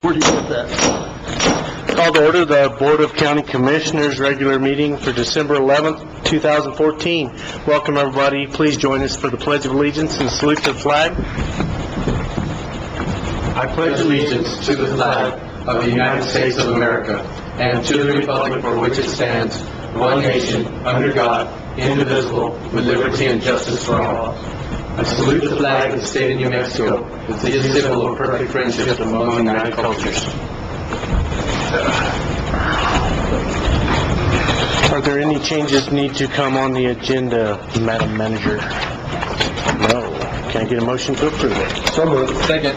Where do you put that? Call to order the Board of County Commissioners regular meeting for December 11th, 2014. Welcome, everybody. Please join us for the Pledge of Allegiance and salute the flag. I pledge allegiance to the flag of the United States of America and to the republic for which it stands, one nation, under God, indivisible, with liberty and justice for all. I salute the flag of the state of New Mexico, the symbol of perfect friendship among united cultures. Are there any changes need to come on the agenda, Madam Manager? No. Can I get a motion to approve it? So moved. Second.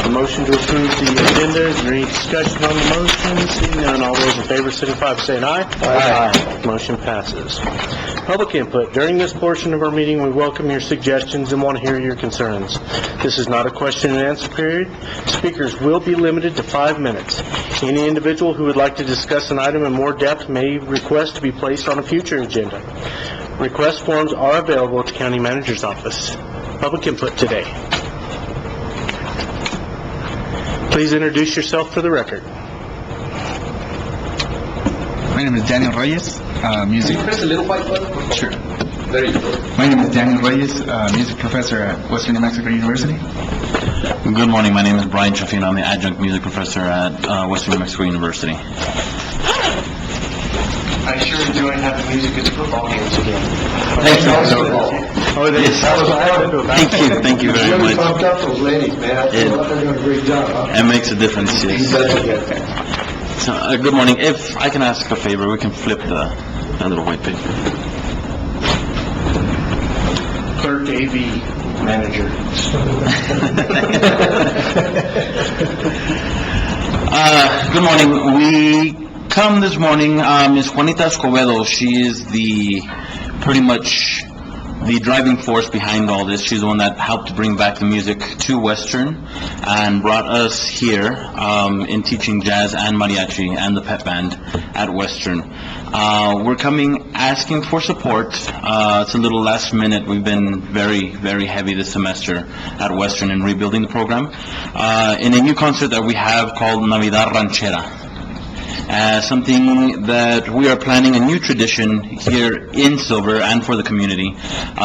A motion to approve the agenda. Is there any discussion on the motion? Seeing none, all those in favor signify by saying aye. Aye. Motion passes. Public input. During this portion of our meeting, we welcome your suggestions and want to hear your concerns. This is not a question and answer period. Speakers will be limited to 5 minutes. Any individual who would like to discuss an item in more depth may request to be placed on a future agenda. Request forms are available at the County Manager's Office. Public input today. Please introduce yourself for the record. My name is Daniel Reyes, music. Press a little white button. Sure. There you go. My name is Daniel Reyes, music professor at Western New Mexico University. Good morning. My name is Brian Trefino. I'm the adjunct music professor at Western New Mexico University. I sure enjoy having music at the football games again. Thank you. Oh, it is. Thank you very Really much. pumped up those ladies, man. I feel like they're doing a great job. It makes a difference, yes. Huh? So, good morning. If I can ask a favor, we can flip that little white paper. Clerk AV Manager. Good morning. We come this morning, Ms. Juanita Escobedo. She is pretty much the driving force behind all this. She's the one that helped to bring back the music to Western and brought us here in teaching jazz and mariachi and the pep band at Western. We're coming asking for support. It's a little last minute. We've been very, very heavy this semester at Western in rebuilding the program in a new concert that we have called Navidad Ranchera. Something that we are planning, a new tradition here in Silver and for the community,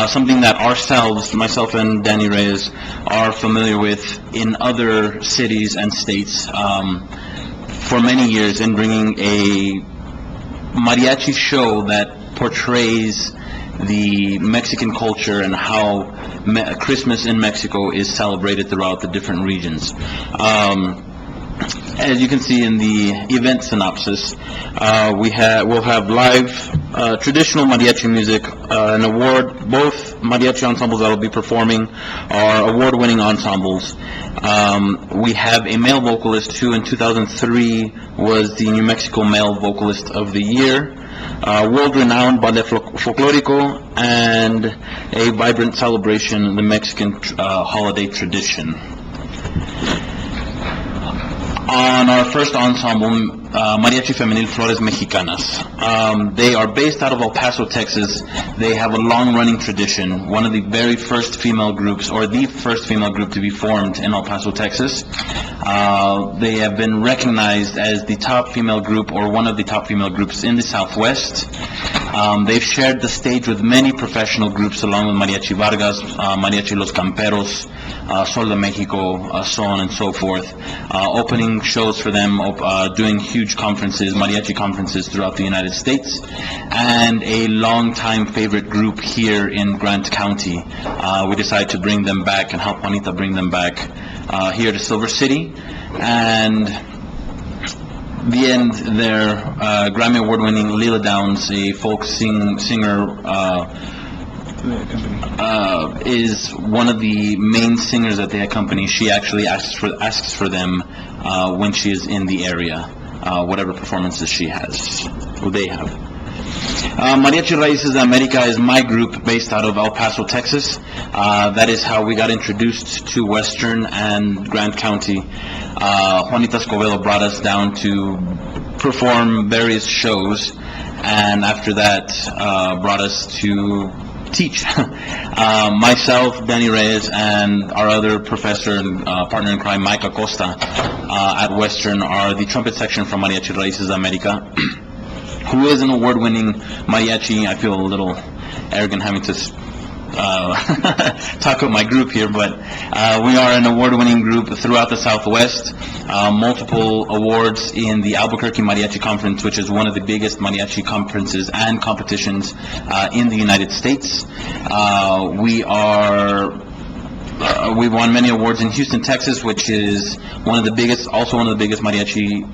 something that ourselves, myself and Danny Reyes, are familiar with in other cities and states for many years, in bringing a mariachi show that portrays the Mexican culture and how Christmas in Mexico is celebrated throughout the different regions. As you can see in the event synopsis, we'll have live traditional mariachi music, an award. Both mariachi ensembles that will be performing are award-winning ensembles. We have a male vocalist who in 2003 was the New Mexico Male Vocalist of the Year, world-renowned ballet folklorico, and a vibrant celebration of the Mexican holiday tradition. On our first ensemble, Mariachi Femenil Flores Mexicanas. They are based out of El Paso, Texas. They have a long-running tradition, one of the very first female groups, or the first female group to be formed in El Paso, Texas. They have been recognized as the top female group, or one of the top female groups in the Southwest. They've shared the stage with many professional groups along with Mariachi Vargas, Mariachi Los Camperos, Sol de Mexico, so on and so forth, opening shows for them, doing huge conferences, mariachi conferences throughout the United States, and a long-time favorite group here in Grant County. We decided to bring them back and help Juanita bring them back here to Silver City, and the end, their Grammy Award-winning Lila Downs, a folk singer, is one of the main singers that they accompany. She actually asks for them when she is in the area, whatever performances she has, or they have. Mariachi Raíces de America is my group based out of El Paso, Texas. That is how we got introduced to Western and Grant County. Juanita Escobedo brought us down to perform various shows, and after that brought us to teach. Myself, Danny Reyes, and our other professor and partner in crime, Mike Acosta, at Western, are the trumpet section from Mariachi Raíces America, who is an award-winning mariachi. I feel a little arrogant having to talk about my group here, but we are an award-winning group throughout the Southwest. Multiple awards in the Albuquerque Mariachi Conference, which is one of the biggest mariachi conferences and competitions in the United States. We've won many awards in Houston, Texas, which is one of the biggest mariachi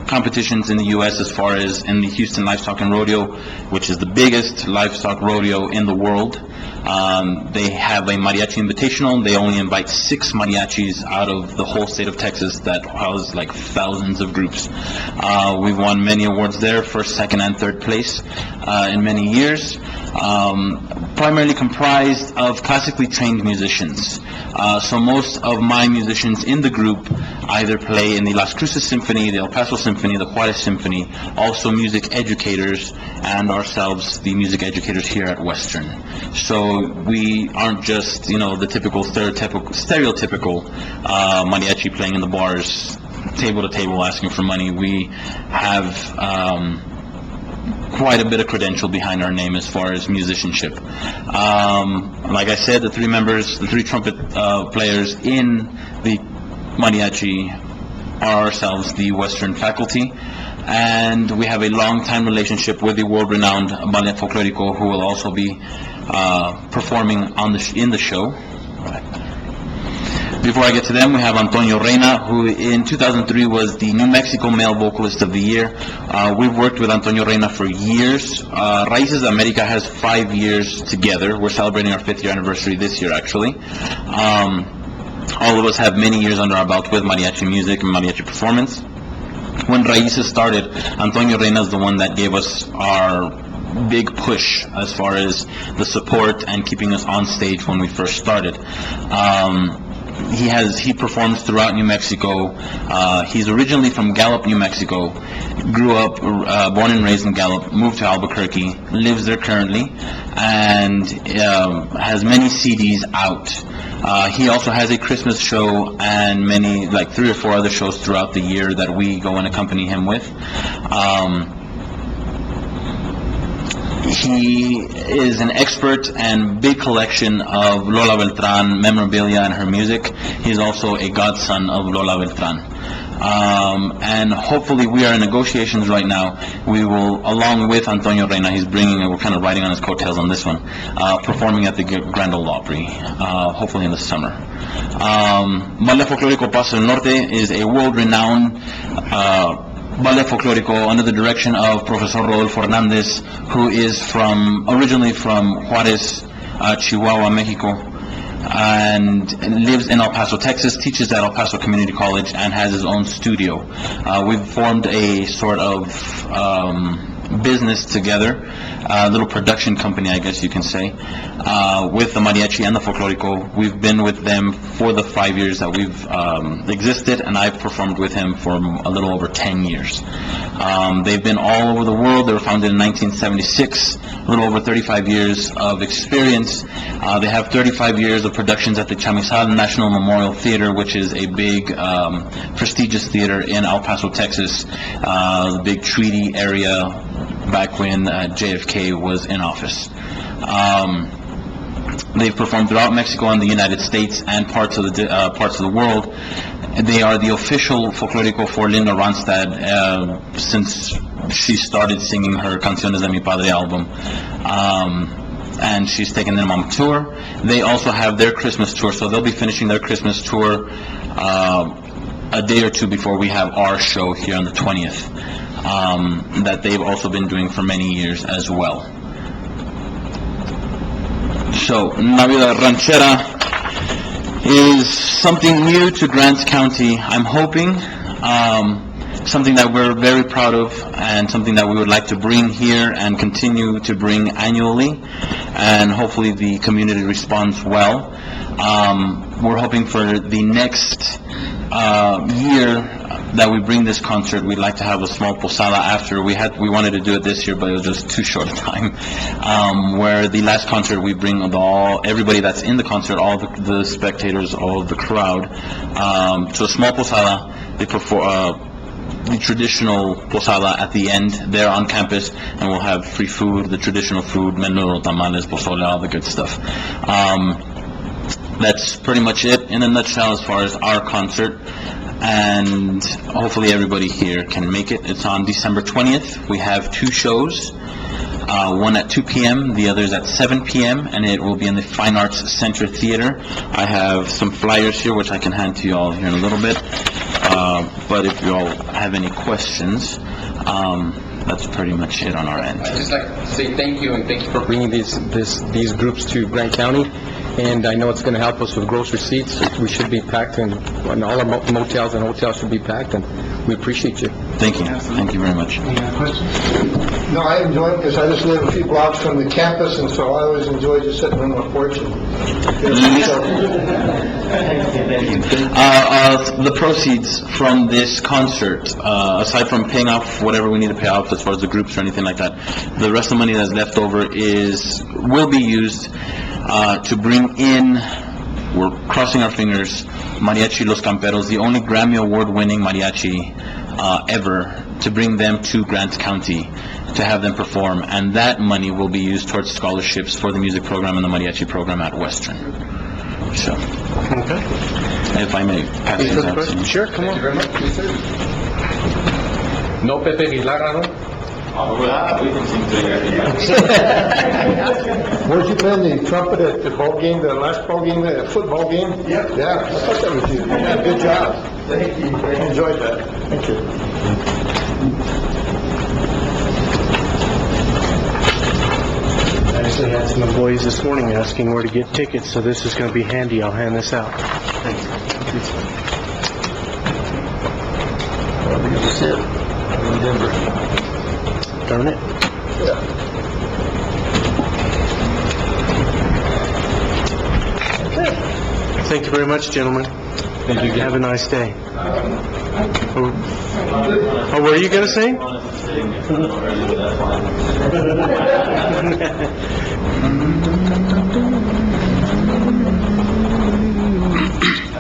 competitions in the U.S. as far as in the Houston Livestock and Rodeo, which is the biggest livestock rodeo in the world. They have a mariachi invitational. They only invite 6 mariachis out of the whole state of Texas that house like thousands of groups. We've won many awards there, first, second, and third place in many years. Primarily comprised of classically trained musicians. So most of my musicians in the group either play in the Las Cruces Symphony, the El Paso Symphony, the Juarez Symphony, also music educators, and ourselves, the music educators here at Western. So we aren't just, the typical stereotypical mariachi playing in the bars, table to table asking for money. We have quite a bit of credential behind our name as far as musicianship. Like I said, the 3 trumpet players in the mariachi are ourselves, the Western faculty, and we have a long-time relationship with the world-renowned Ballet Folklorico, who will also be performing in the show. Before I get to them, we have Antonio Reina, who in 2003 was the New Mexico Male Vocalist of the Year. We've worked with Antonio Reina for years. Raíces America has 5 years together. We're celebrating our 5th year anniversary this year, actually. All of us have many years under our belt with mariachi music and mariachi performance. When Raíces started, Antonio Reina is the one that gave us our big push as far as the support and keeping us on stage when we first started. He performs throughout New Mexico. He's originally from Gallup, New Mexico, grew up, born and raised in Gallup, moved to Albuquerque, lives there currently, and has many CDs out. He also has a Christmas show and many, like 3 or 4 other shows throughout the year that we go and accompany him with. He is an expert and big collection of Lola Beltran memorabilia and her music. He's also a godson of Lola Beltran. And hopefully we are in negotiations right now. We will, along with Antonio Reina, we're kind of riding on his coattails on this one, performing at the Grand Ole Opry, hopefully in the summer. Ballet Folklorico Paso del Norte is a world-renowned Ballet Folklorico under the direction of Professor Rodolfo Hernandez, who is originally from Juarez, Chihuahua, Mexico, and lives in El Paso, Texas, teaches at El Paso Community College, and has his own studio. We've formed a sort of business together, a little production company, I guess you can say, with the mariachi and the folklorico. We've been with them for the 5 years that we've existed, and I've performed with him for a little over 10 years. They've been all over the world. They were founded in 1976, a little over 35 years of experience. They have 35 years of productions at the Chamizal National Memorial Theater, which is a big, prestigious theater in El Paso, Texas, the big treaty area back when JFK was in office. They've performed throughout Mexico and the United States and parts of the world. They are the official folklorico for Linda Ronstadt since she started singing her Canciones de mi Padre album. And she's taken them on tour. They also have their Christmas tour, so they'll be finishing their Christmas tour a day or two before we have our show here on the 20th, that they've also been doing for many years as well. So, Navidad Ranchera is something new to Grants County, I'm hoping, something that we're very proud of, and something that we would like to bring here and continue to bring annually, and hopefully the community responds well. We're hoping for the next year that we bring this concert. We'd like to have a small posada after. We wanted to do it this year, but it was just too short a time. Where the last concert, we bring everybody that's in the concert, all the spectators, all of the crowd, to a small posada. They perform the traditional posada at the end there on campus, and we'll have free food, the traditional food, menudo, tamales, pozole, all the good stuff. That's pretty much it in a nutshell as far as our concert, and hopefully everybody here can make it. It's on December 20th. We have 2 shows, one at 2 p.m., the other is at 7 p.m., and it will be in the Fine Arts Center Theater. I have some flyers here, which I can hand to you all here in a little bit, but if you all have any questions, that's pretty much it on our end. I'd just like to say thank you, and thank you for bringing these groups to Grant County. And I know it's going to help us with gross receipts. We should be packed, and all our motels and hotels should be packed, and we appreciate you. Thank you. Thank you very much. No, I enjoy it because I just live a few blocks from the campus, and so I always enjoy just sitting on my porch and The proceeds from this concert, aside from paying off whatever we need to pay off as far as the groups or anything like that, the rest of the money that's left over will be used to bring in, we're crossing our fingers, Mariachi Los Camperos, the only Grammy Award-winning mariachi ever, to bring them to Grant County to have them perform, and that money will be used towards scholarships for the music program and the mariachi program at Western. So, Okay. if I may pass Any these further out to questions? you. Sure, come on. Very much. Yes, sir. No Pepe Aguilar, no? Where'd you play the trumpet at the ball game, the last ball game, the football game? Yeah. Yeah, I thought that was you. Yeah, good job. Thank you. I enjoyed that. Thank you. I actually had some employees this morning asking where to get tickets, so this is going to be handy. I'll hand this out. Darn it. Thank you very much, gentlemen. Thank you. Have a nice day. Oh, what are you going to sing? I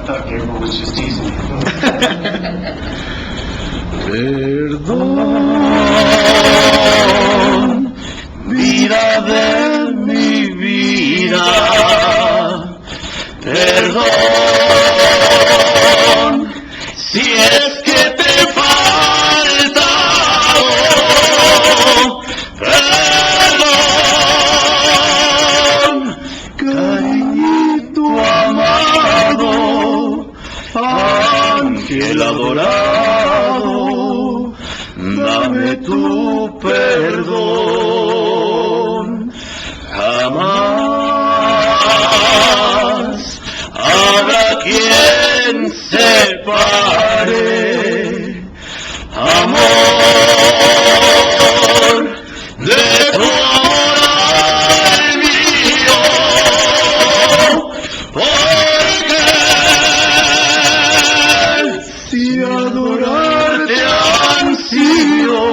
thought Gabriel was just teasing you. Perdón, vida de mi vida, perdón, si es que te he faltado, perdón, cariñito amado, ángel adorado, dame tu perdón, jamás habrá quien separe amor de tu amor mío, porque si adorarte ansío,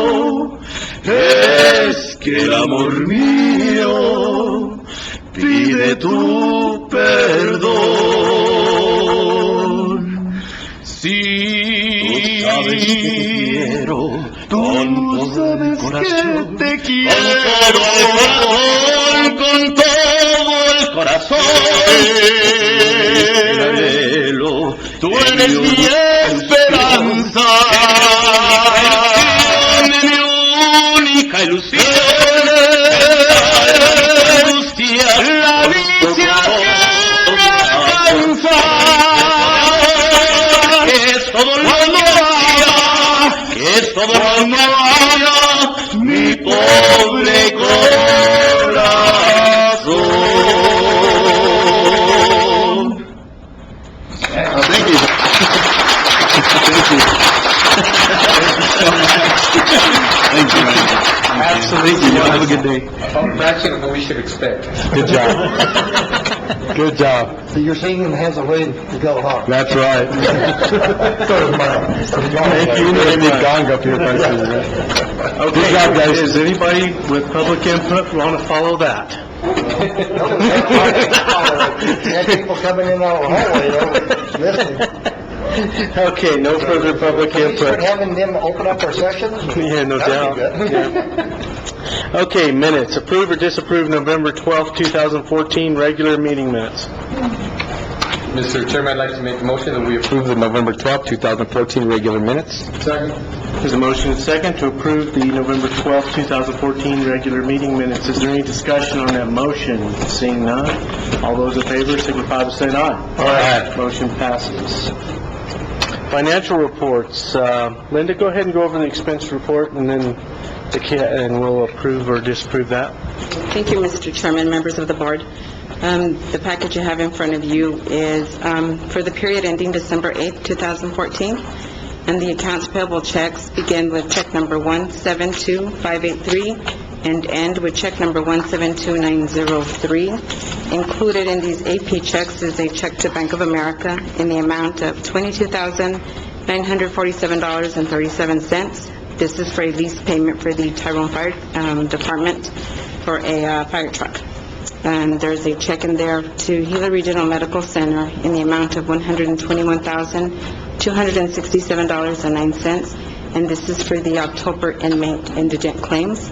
es que el amor mío pide tu perdón. Si tú sabes que te quiero, tú sabes que te quiero, con todo el corazón, tú eres mi esperanza, mi única ilusión, la dicha que me alcanza, que es todo lo que es todo lo mi pobre corazón. Thank you. Thank you. Thank you. Absolutely. good day. Imagine what we should expect. Good job. Good job. So you're singing Has a Way to Go, huh? That's right. So is mine. Thank you. We need a gong up here. Okay, Good job, guys. Does anybody with public input want to follow that? Had people coming in out of the hallway, listening. Okay, no further public Can we start input. having them open up our sessions? Yeah, no doubt. That'd be good. Yeah. Okay, minutes. Approve or disapprove November 12th, 2014, regular meeting minutes. Mr. Chairman, I'd like to make a motion that we approve the November 12th, 2014 regular minutes. There's a motion and second to approve the November 12th, 2014 regular meeting minutes. Is there any discussion on that motion? Seeing none, all those in favor signify by saying aye. Aye. Motion passes. Financial reports. Linda, go ahead and go over the expense report, and then and we'll approve or disapprove that. Thank you, Mr. Chairman, members of the board. The package you have in front of you is for the period ending December 8th, 2014, and the accounts payable checks begin with check number 172583 and end with check number 172903. Included in these AP checks is a check to Bank of America in the amount of $22,947.37. This is for a lease payment for the Tyrone Fire Department for a fire truck. And there's a check in there to Gila Regional Medical Center in the amount of $121,267.09, and this is for the October inmate indigent claims.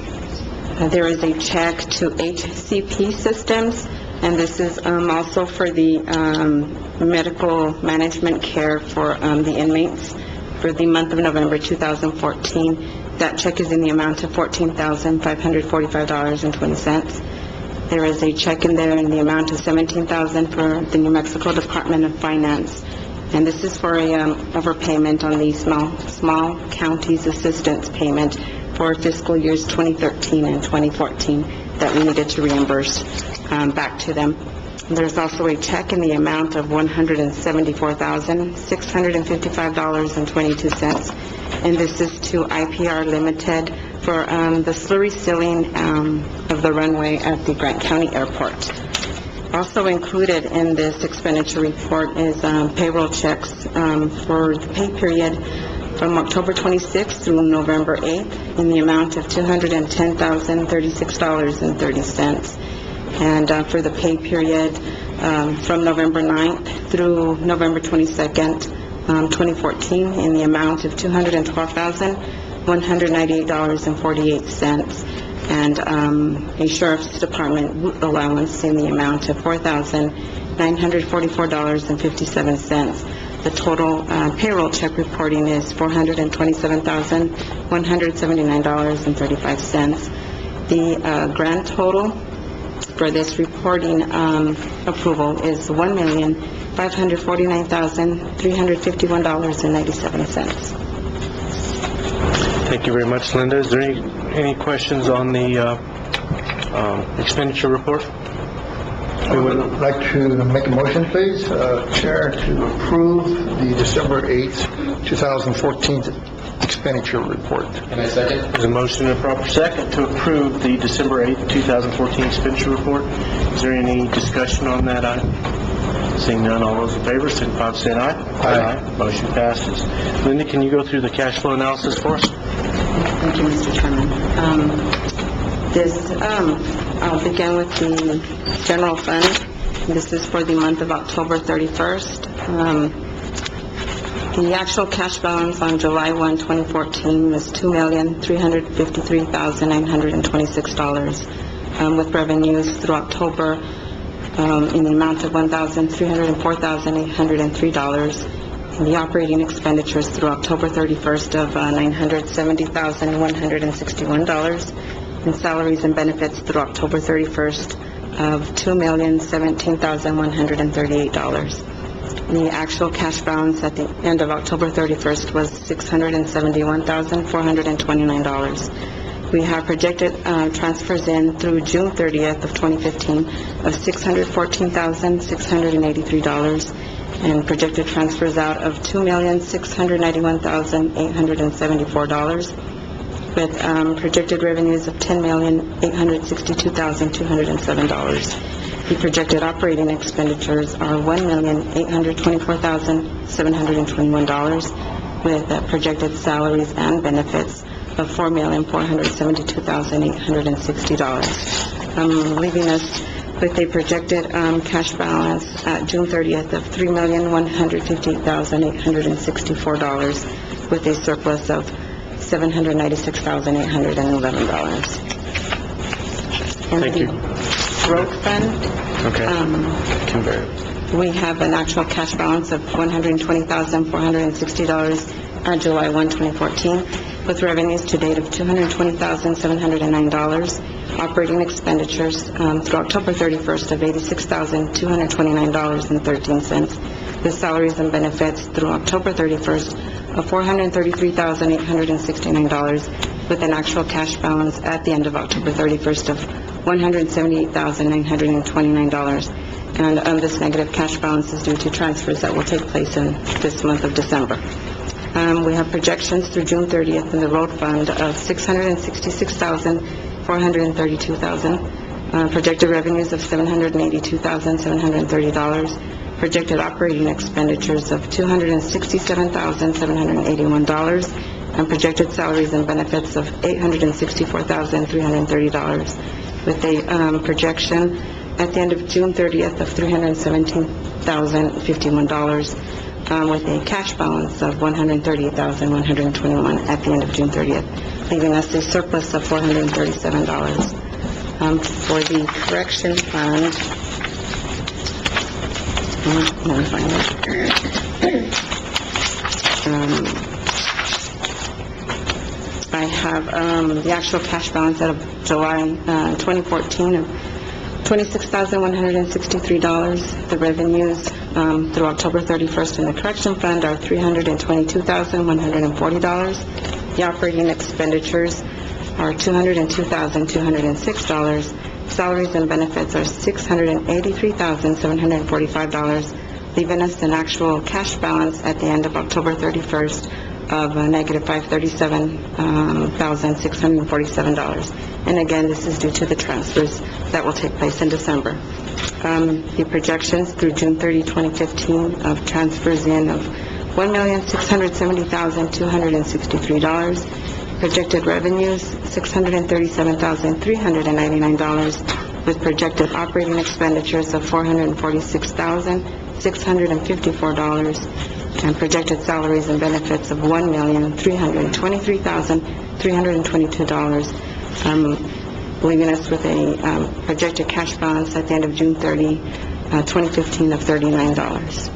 There is a check to HCP Systems, and this is also for the medical management care for the inmates for the month of November 2014. That check is in the amount of $14,545.20. There is a check in there in the amount of $17,000 for the New Mexico Department of Finance, and this is for a overpayment on the small counties assistance payment for fiscal years 2013 and 2014 that we needed to reimburse back to them. There's also a check in the amount of $174,655.22, and this is to IPR Limited for the slurry sealing of the runway at the Grant County Airport. Also included in this expenditure report is payroll checks for the pay period from October 26th through November 8th in the amount of $210,036.30. And for the pay period from November 9th through November 22nd, 2014, in the amount of $212,198.48, and a Sheriff's Department allowance in the amount of $4,944.57. The total payroll check reporting is $427,179.35. The grand total for this reporting approval is $1,549,351.97. Thank you very much, Linda. Is there any questions on the expenditure report? I would like to make a motion, please, Chair, to approve the December 8th, 2014 expenditure report. And I second. There's a motion and a proper second to approve the December 8th, 2014 expenditure report. Is there any discussion on that item? Seeing none, all those in favor, signify by saying aye. Aye. Motion passes. Linda, can you go through the cash flow analysis for us? Thank you, Mr. Chairman. I'll begin with the general fund. This is for the month of October 31st. The actual cash balance on July 1, 2014 was $2,353,926, with revenues through October in the amount of $1,304,803, and the operating expenditures through October 31st of $970,161, and salaries and benefits through October 31st of $2,017,138. The actual cash balance at the end of October 31st was $671,429. We have projected transfers in through June 30th of 2015 of $614,683, and projected transfers out of $2,691,874. with projected revenues of $10,862,207. The projected operating expenditures are $1,824,721, with projected salaries and benefits of $4,722,860, leaving us with a projected cash balance at June 30th of $3,158,864, with a surplus of $796,811. Thank you. Road fund, Okay. We we have an actual cash balance of $120,460 on July 1, 2014, with revenues to date of $220,709, operating expenditures through October 31st of $86,229.13, with salaries and benefits through October 31st of $433,869, with an actual cash balance at the end of October 31st of $178,929. And this negative cash balance is due to transfers that will take place in this month of December. We have projections through June 30th in the road fund of $666,432,000, projected revenues of $782,730, projected operating expenditures of $267,781, and projected salaries and benefits of $864,330, with a projection at the end of June 30th of $317,051, with a cash balance of $138,121 at the end of June 30th, leaving us a surplus of $437. For the correction fund, I have the actual cash balance out of July 2014 of $26,163. The revenues through October 31st in the correction fund are $322,140. The operating expenditures are $202,206. Salaries and benefits are $683,745, leaving us an actual cash balance at the end of October 31st of negative $537,647. And again, this is due to the transfers that will take place in December. The projections through June 30, 2015 of transfers in of $1,670,263. Projected revenues, $637,399, with projected operating expenditures of $446,654, and projected salaries and benefits of $1,323,322, leaving us with a projected cash balance at the end of June 30, 2015 of $39.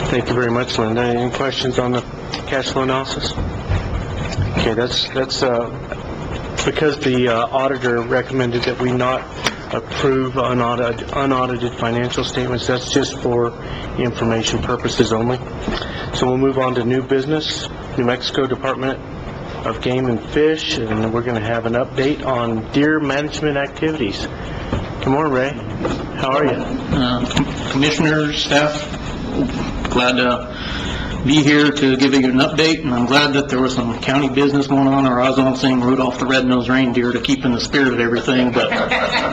Thank you very much, Linda. Any questions on the cash flow analysis? Okay, that's because the auditor recommended that we not approve unaudited financial statements. That's just for information purposes only. So we'll move on to new business. New Mexico Department of Game and Fish, and we're going to have an update on deer management activities. Good morning, Ray. How are you? Commissioners, staff, glad to be here to give you an update, and I'm glad that there was some county business going on, or I was on saying Rudolph the Red-Nosed Reindeer to keep in the spirit of everything, but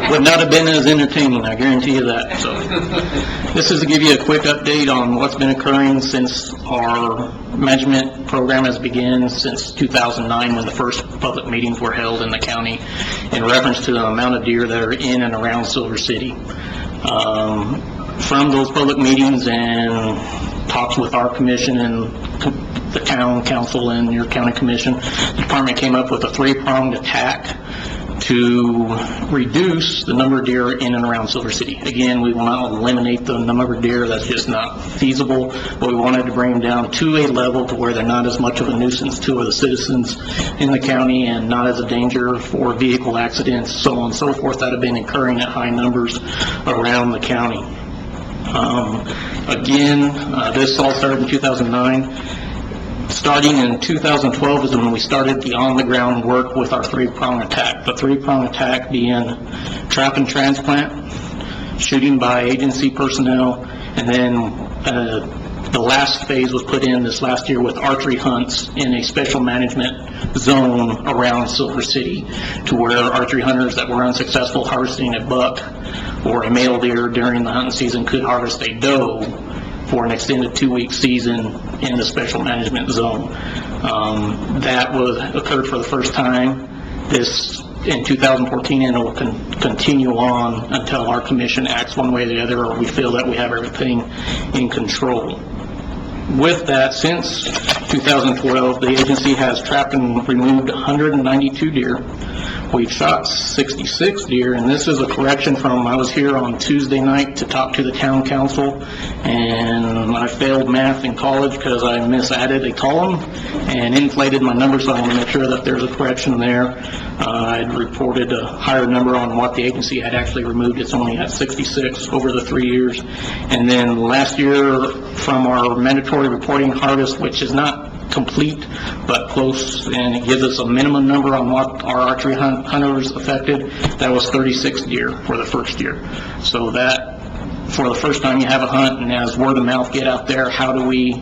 would not have been as entertaining, I guarantee you that. So this is to give you a quick update on what's been occurring since our management program has begun since 2009, when the first public meetings were held in the county in reference to the amount of deer that are in and around Silver City. From those public meetings and talks with our commission and the town council and your county commission, the department came up with a three-pronged attack to reduce the number of deer in and around Silver City. Again, we will not eliminate the number of deer, that's just not feasible, but we wanted to bring them down to a level to where they're not as much of a nuisance to the citizens in the county and not as a danger for vehicle accidents, so on and so forth, that have been occurring at high numbers around the county. This all started in 2009. Starting in 2012 is when we started the on-the-ground work with our three-prong attack. The three-prong attack being trap and transplant, shooting by agency personnel, and then The last phase was put in this last year with archery hunts in a special management zone around Silver City, to where archery hunters that were unsuccessful harvesting a buck or a male deer during the hunting season could harvest a doe for an extended 2-week season in the special management zone. That occurred for the first time in 2014, and it will continue on until our commission acts one way or the other, or we feel that we have everything in control. With that, since 2012, the agency has trapped and removed 192 deer. We've shot 66 deer, and this is a correction from, I was here on Tuesday night to talk to the town council, and I failed math in college because I misadded a column and inflated my numbers, so I want to make sure that there's a correction there. I'd reported a higher number on what the agency had actually removed. It's only at 66 over the 3 years. And then last year, from our mandatory reporting harvest, which is not complete but close, and it gives us a minimum number on what our archery hunters affected, that was 36 deer for the first year. So that, for the first time you have a hunt, and as word of mouth get out there, how do we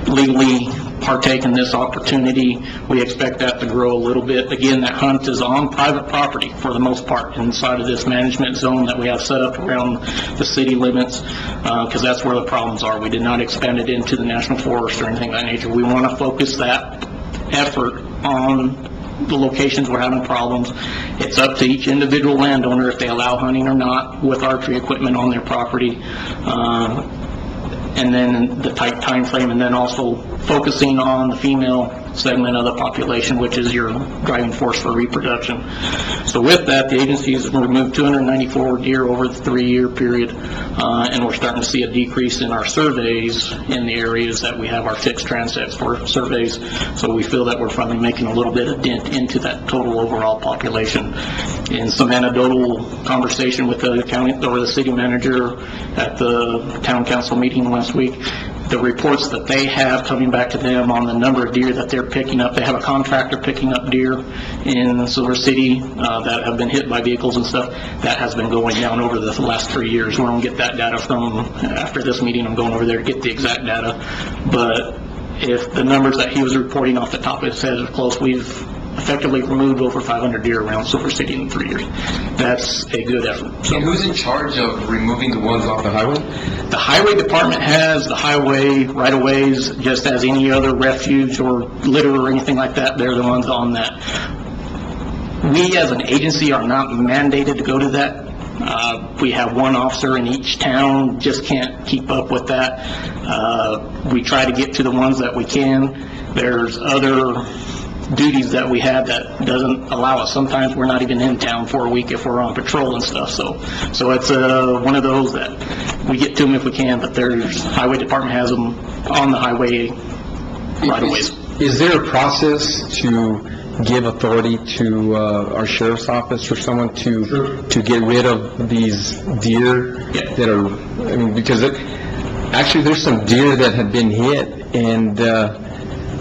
legally partake in this opportunity? We expect that to grow a little bit. Again, that hunt is on private property for the most part, inside of this management zone that we have set up around the city limits, because that's where the problems are. We did not expand it into the national forest or anything of that nature. We want to focus that effort on the locations we're having problems. It's up to each individual landowner if they allow hunting or not with archery equipment on their property. And then the tight time frame, and then also focusing on the female segment of the population, which is your driving force for reproduction. So with that, the agency has removed 294 deer over the 3-year period, and we're starting to see a decrease in our surveys in the areas that we have our fixed transects for surveys. So we feel that we're finally making a little bit of dent into that total overall population. In some anecdotal conversation with the county or the city manager at the town council meeting last week, the reports that they have coming back to them on the number of deer that they're picking up. They have a contractor picking up deer in Silver City that have been hit by vehicles and stuff. That has been going down over the last 3 years. We're going to get that data from, after this meeting, I'm going over there to get the exact data. But if the numbers that he was reporting off the top of his head are close, we've effectively removed over 500 deer around Silver City in 3 years. That's a good effort. So, And who's in charge of removing the ones off the highway? the highway department has the highway right-of-ways, just as any other refuge or litter or anything like that. They're the ones on that. We as an agency are not mandated to go to that. We have one officer in each town, just can't keep up with that. We try to get to the ones that we can. There's other duties that we have that doesn't allow us. Sometimes we're not even in town for a week if we're on patrol and stuff. So it's one of those that we get to them if we can, but there's highway department has them on the highway right-of-ways. Is there a process to give authority to our sheriff's office or someone to get rid of these deer that are, I mean, because actually there's some deer that have been hit and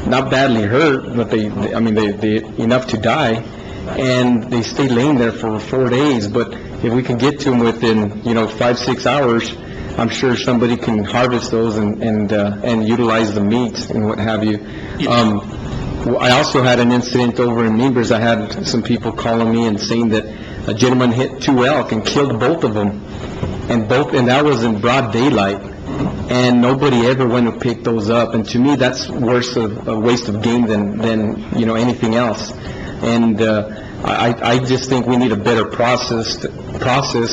not badly hurt, but they enough to die, and they stay laying there for 4 days. But if we can get to them within 5-6 hours, I'm sure somebody can harvest those and utilize the meat and what have you. I also had an incident over in Members. I had some people calling me and saying that a gentleman hit 2 elk and killed both of them, and that was in broad daylight, and nobody ever went to pick those up. And to me, that's worse of a waste of game than anything else. And I just think we need a better process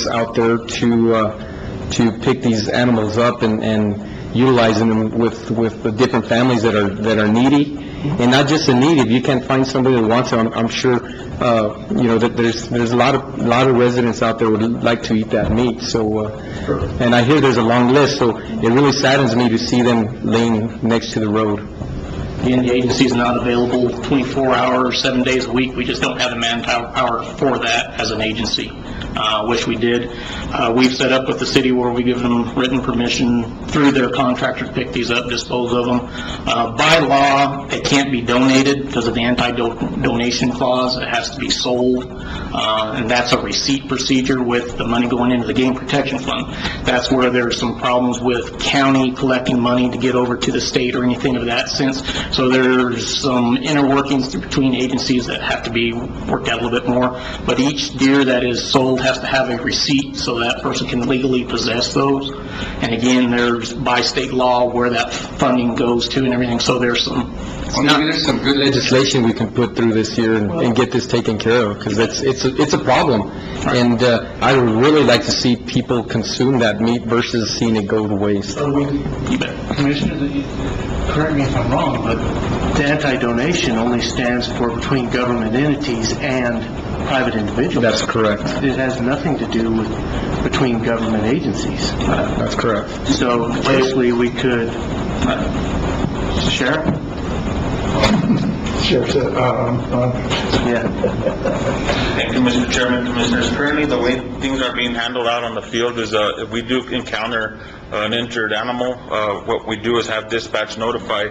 out there to pick these animals up and utilizing them with the different families that are needy. And not just the needy. If you can't find somebody that wants it, I'm sure that there's a lot of residents out there would like to eat that meat. So, and I hear there's a long list. So it really saddens me to see them laying next to the road. Again, the agency is not available 24 hours, 7 days a week. We just don't have the manpower for that as an agency. which we did. We've set up with the city where we give them written permission through their contractor to pick these up, dispose of them. By law, it can't be donated because of the anti-donation clause. It has to be sold, and that's a receipt procedure with the money going into the Game Protection Fund. That's where there's some problems with county collecting money to get over to the state or anything of that sense. So there's some inner workings between agencies that have to be worked out a little bit more. But each deer that is sold has to have a receipt so that person can legally possess those. And again, there's by state law where that funding goes to and everything. So there's some, Well, maybe there's some good legislation we can put through this year and get this taken care of, because it's a problem. And I would really like to see people consume that meat versus seeing it go to waste. Commissioner, correct me if I'm wrong, but the anti-donation only stands for between government entities and private individuals. That's correct. It has nothing to do with between government agencies. That's correct. So basically, we could, Sheriff? Sheriff said, Yeah. Thank you, Mr. Chairman, Commissioners. Currently, the way things are being handled out on the field is, if we do encounter an injured animal, what we do is have dispatch notify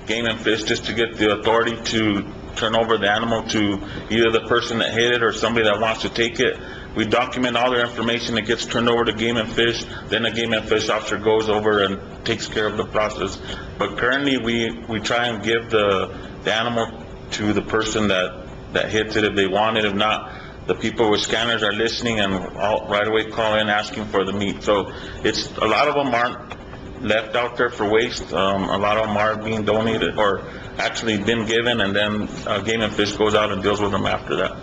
Game and Fish just to get the authority to turn over the animal to either the person that hit it or somebody that wants to take it. We document all their information. It gets turned over to Game and Fish. Then the Game and Fish officer goes over and takes care of the process. But currently, we try and give the animal to the person that hits it if they want it. If not, the people with scanners are listening and right away call in asking for the meat. So it's, a lot of them aren't left out there for waste. A lot of them are being donated or actually been given, and then Game and Fish goes out and deals with them after that.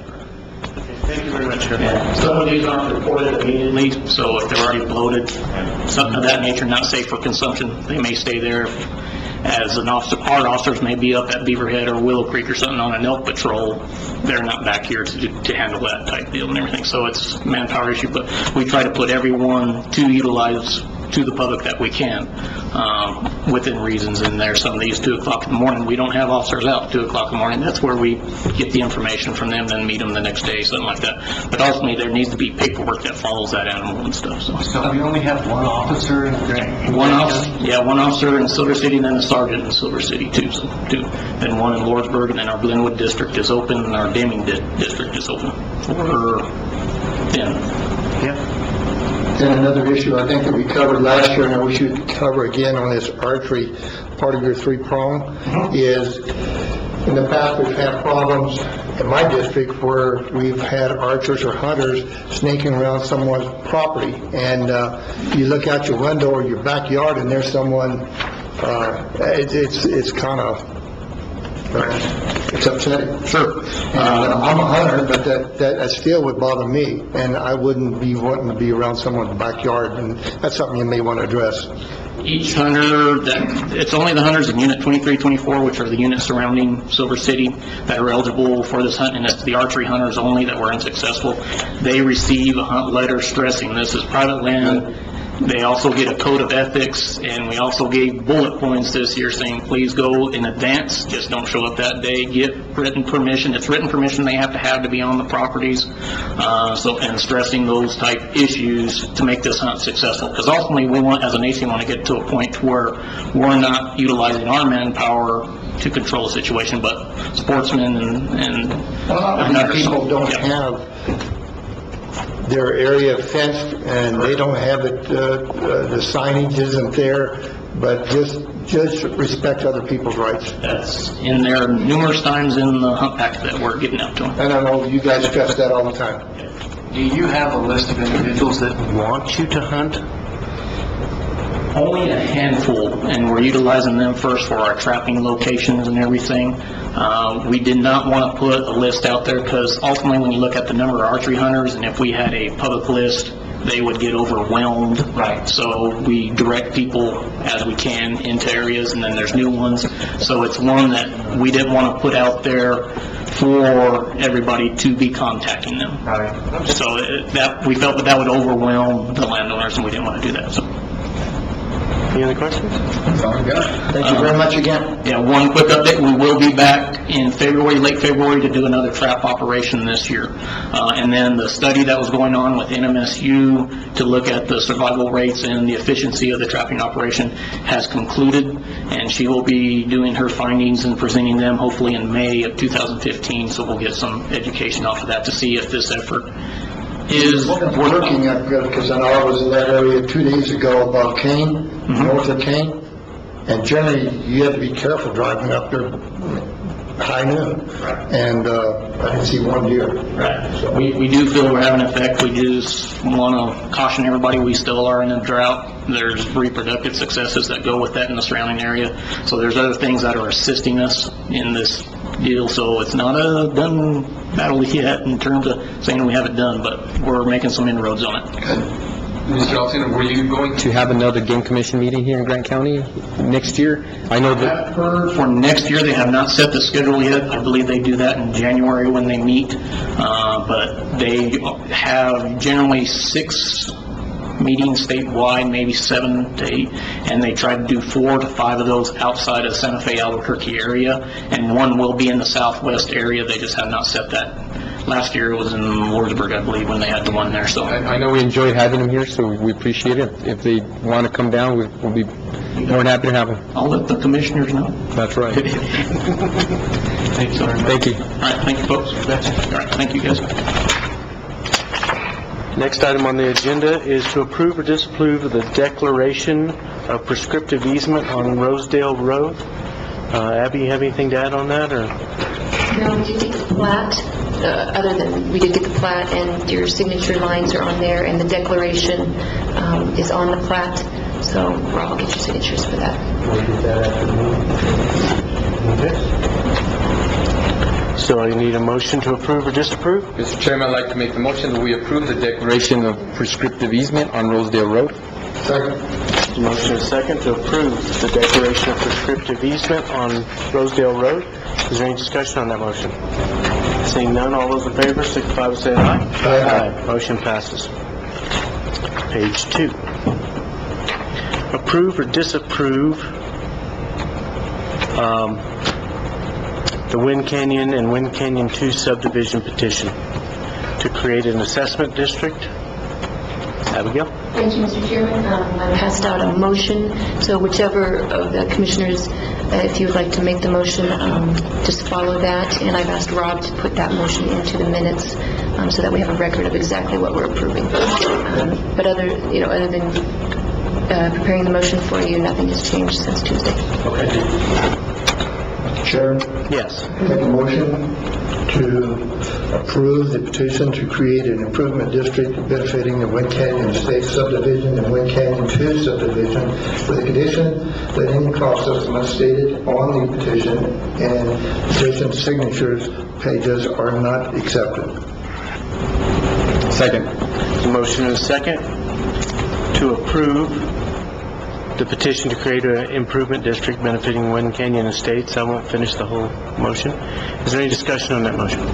Thank you very much, Sheriff. some of these aren't reported immediately, so if they're already bloated, something of that nature, not safe for consumption, they may stay there. As an officer, our officers may be up at Beaverhead or Willow Creek or something on an elk patrol, they're not back here to handle that type deal and everything. So it's a manpower issue, but we try to put everyone to utilize to the public that we can, within reasons. And there's some of these 2 o'clock in the morning, we don't have officers out at 2 o'clock in the morning. That's where we get the information from them, then meet them the next day, something like that. But ultimately, there needs to be paperwork that follows that animal and stuff, so. So we only have one officer? One officer in Silver City, and then a sergeant in Silver City, too, so 2. Then 1 in Lordsburg, and then our Glenwood district is open, and our Deming district is open for 10. Yeah. And another issue I think that we covered last year, and I wish you'd cover again on this archery, part of your 3-prong, is in the past we've had problems in my district where we've had archers or hunters snaking around someone's property. And you look out your window or your backyard and there's someone, it's kind of, it's upsetting. Sure. And I'm a hunter, but that still would bother me, and I wouldn't be wanting to be around someone's backyard, and that's something you may want to address. Each hunter, it's only the hunters in Unit 23, 24, which are the units surrounding Silver City, that are eligible for this hunt, and it's the archery hunters only that were unsuccessful. They receive a hunt letter stressing this is private land. They also get a code of ethics, and we also gave bullet points this year saying, please go in advance, just don't show up that day, get written permission. It's written permission they have to be on the properties, and stressing those type issues to make this hunt successful. Because ultimately, we want, as a nation, want to get to a point where we're not utilizing our manpower to control the situation, but sportsmen and A lot of people don't have their area fenced, and they don't have it, the signage isn't there, but just respect other people's rights. That's in there numerous times in the hunt pack that we're getting out to them. And I know you guys stress that all the time. Do you have a list of individuals that want you to hunt? Only a handful, and we're utilizing them first for our trapping locations and everything. We did not want to put a list out there because ultimately when you look at the number of archery hunters, and if we had a public list, they would get overwhelmed. Right. So we direct people as we can into areas, and then there's new ones. So it's one that we didn't want to put out there for everybody to be contacting them. Right. So we felt that would overwhelm the landowners, and we didn't want to do that, so. Any other questions? That's all I got. Thank you very much again. Yeah, one quick update, we will be back in February, late February, to do another trap operation this year. And then the study that was going on with NMSU to look at the survival rates and the efficiency of the trapping operation has concluded, and she will be doing her findings and presenting them hopefully in May of 2015, so we'll get some education off of that to see if this effort is Working up good, because I know I was in that area 2 days ago above Kane, north of Kane, and generally, you have to be careful driving up there high noon, and I didn't see one deer. Right. We do feel we're having an effect. We just want to caution everybody, we still are in a drought. There's reproductive successes that go with that in the surrounding area. So there's other things that are assisting us in this deal. So it's not a done battle yet in terms of saying we have it done, but we're making some inroads on it. Mr. Alcina, were you going to have another game commission meeting here in Grant County next year? I know that... I've heard for next year, they have not set the schedule yet. I believe they do that in January when they meet. But they have generally 6 meetings statewide, maybe 7 to 8, and they try to do 4 to 5 of those outside of Santa Fe, Albuquerque area, and 1 will be in the southwest area. They just have not set that. Last year it was in Wardsburg, I believe, when they had the one there, so. I know we enjoyed having them here, so we appreciate it. If they want to come down, we'll be more than happy to have them. I'll let the commissioners know. That's right. Thanks, sir. Thank you. All right, thank you, folks. That's it. All right, thank you, guys. Next item on the agenda is to approve or disapprove of the declaration of prescriptive easement on Rosedale Road. Abby, you have anything to add on that, or? No, we did get the plat, other than we did get the plat, and your signature lines are on there, and the declaration is on the plat, so Rob will get your signatures for that. We'll get that after the meeting. Okay. So I need a motion to approve or disapprove? Mr. Chairman, I'd like to make the motion that we approve the declaration of prescriptive easement on Rosedale Road. Second. Motion is second to approve the declaration of prescriptive easement on Rosedale Road. Is there any discussion on that motion? Seeing none, all those in favor, signify by saying aye. Aye. Motion passes. Page 2. Approve or disapprove the Wind Canyon and Wind Canyon 2 subdivision petition to create an assessment district. Abigail? Thank you, Mr. Chairman. I passed out a motion, so whichever of the commissioners, if you would like to make the motion, just follow that, and I've asked Rob to put that motion into the minutes so that we have a record of exactly what we're approving. But other than preparing the motion for you, nothing has changed since Tuesday. Chair, Yes. make a motion to approve the petition to create an improvement district benefiting the Wind Canyon Estates subdivision and Wind Canyon 2 subdivision with the condition that any cost estimate stated on the petition and petition signatures pages are not accepted. Second. The motion is second to approve the petition to create an improvement district benefiting Wind Canyon Estates. I won't finish the whole motion. Is there any discussion on that motion?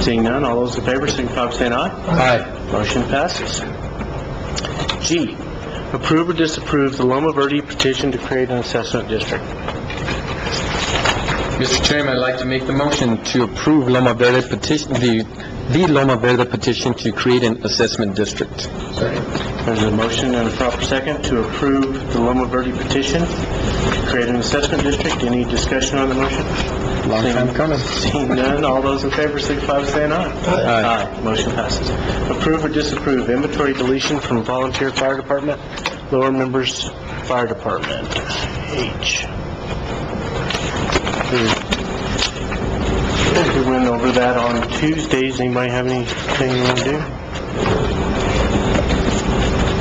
Seeing none, all those in favor, signify by saying aye. Aye. Motion passes. G, approve or disapprove the Loma Verde petition to create an assessment district. Mr. Chairman, I'd like to make the motion to approve Loma Verde petition, the Loma Verde petition to create an assessment district. There's a motion and a proper second to approve the Loma Verde petition to create an assessment district. Any discussion on the motion? Long time coming. Seeing none, all those in favor signify by saying aye. Aye. Motion passes. Approve or disapprove inventory deletion from volunteer fire department, lower members fire department. H. We went over that on Tuesdays. Anybody have anything you want to do?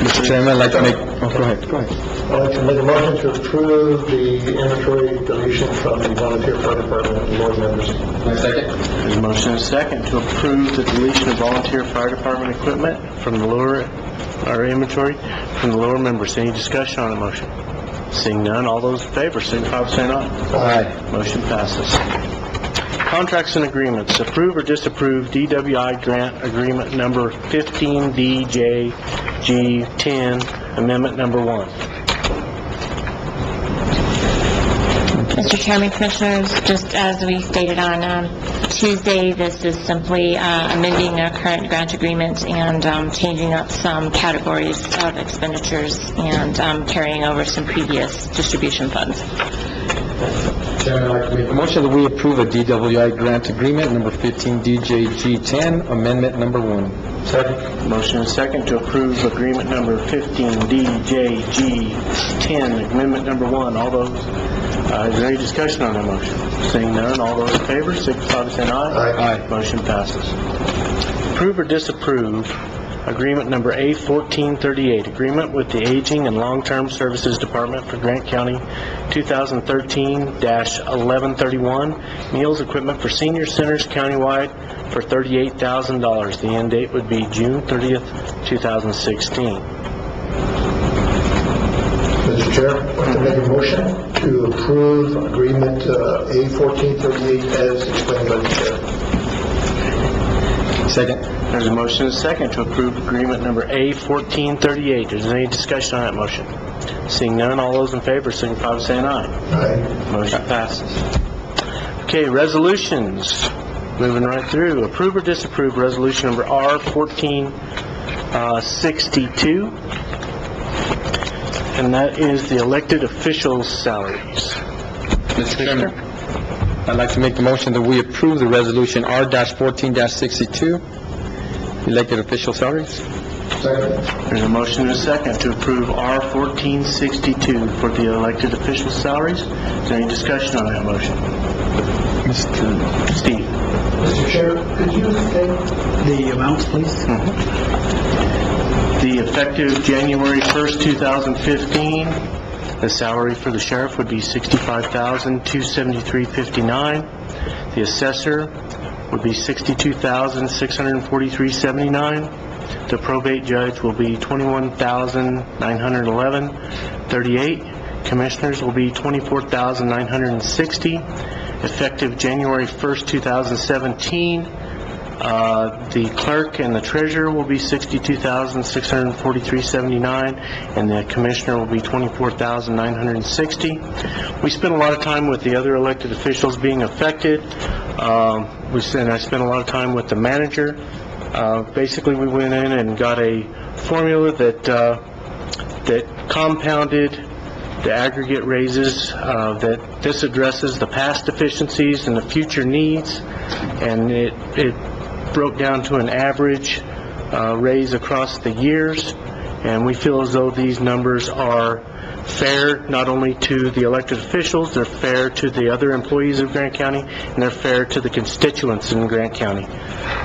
Mr. Chairman, I'd like to make... Oh, go ahead. I'd like to make a motion to approve the inventory deletion from the volunteer fire department and board members. Second. There's a motion and a second to approve the deletion of volunteer fire department equipment from the lower, our inventory, from the lower members. Any discussion on the motion? Seeing none, all those in favor, signify by saying aye. Aye. Motion passes. Contracts and agreements. Approve or disapprove DWI grant agreement number 15DJG10, amendment number 1. Mr. Chairman, Commissioners, just as we stated on Tuesday, this is simply amending a current grant agreement and changing up some categories of expenditures and carrying over some previous distribution funds. Chairman, I'd like to make a motion that we approve a DWI grant agreement number 15 DJG10, amendment number 1. Second. Motion and second to approve agreement number 15DJG10, amendment number 1. All those, is there any discussion on that motion? Seeing none, all those in favor, signify by saying aye. Aye. Motion passes. Approve or disapprove agreement number A1438, agreement with the Aging and Long-Term Services Department for Grant County 2013-1131, meals equipment for senior centers countywide for $38,000. The end date would be June 30th, 2016. Mr. Chair, I'd like to make a motion to approve agreement A1438 as explained by the chair. Second. There's a motion and a second to approve agreement number A1438. Is there any discussion on that motion? Seeing none, all those in favor signify by saying aye. Aye. Motion passes. Okay, resolutions. Moving right through. Approve or disapprove resolution number R1462. And that is the elected officials' salaries. Mr. Chairman, I'd like to make the motion that we approve the resolution R-14-62, elected official salaries. Second. There's a motion and a second to approve R1462 for the elected officials' salaries. Is there any discussion on that motion? Mr. Steve? Mr. Chair, could you state the amounts, please? The effective January 1st, 2015, the salary for the sheriff would be $65,273.59. The assessor would be $62,643.79. The probate judge will be $21,911.38. Commissioners will be $24,960. Effective January 1st, 2017, the clerk and the treasurer will be $62,643.79, and the commissioner will be $24,960. We spent a lot of time with the other elected officials being affected. I spent a lot of time with the manager. Basically, we went in and got a formula that compounded the aggregate raises, that this addresses the past deficiencies and the future needs, and it broke down to an average raise across the years, and we feel as though these numbers are fair not only to the elected officials, they're fair to the other employees of Grant County, and they're fair to the constituents in Grant County.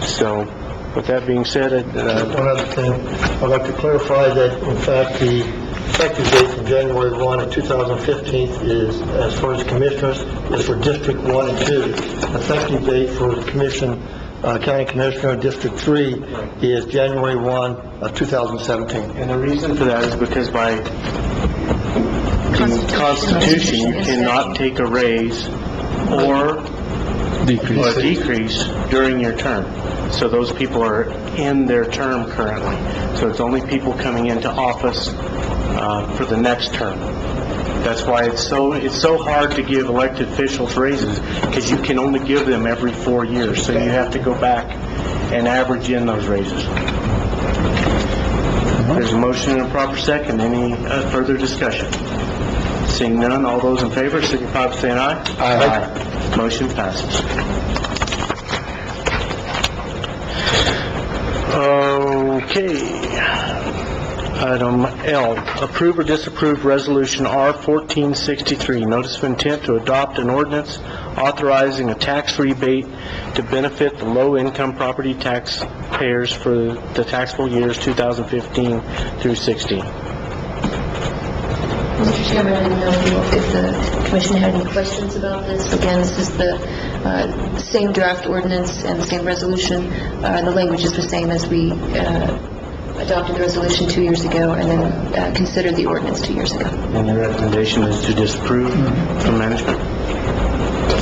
So, with that being said, One other thing, I'd like to clarify that, in fact, the effective date from January 1 of 2015 is, as far as commissioners, is for District 1 and 2. Effective date for the commission, County Commissioner, District 3 is January 1 of 2017. and the reason for that is because by the Constitution, you cannot take a raise or decrease during your term. So those people are in their term currently. So it's only people coming into office for the next term. That's why it's so hard to give elected officials raises, because you can only give them every 4 years. So you have to go back and average in those raises. There's a motion and a proper second. Any further discussion? Seeing none, all those in favor signify by saying aye. Aye. Motion passes. Okay. Item L, approve or disapprove resolution R1463, notice of intent to adopt an ordinance authorizing a tax rebate to benefit the low-income property tax payers for the taxable years 2015 through 16. Mr. Chairman, I didn't know if the commission had any questions about this. Again, this is the same draft ordinance and the same resolution. The language is the same as we adopted the resolution 2 years ago and then considered the ordinance 2 years ago. And the recommendation is to disapprove from management?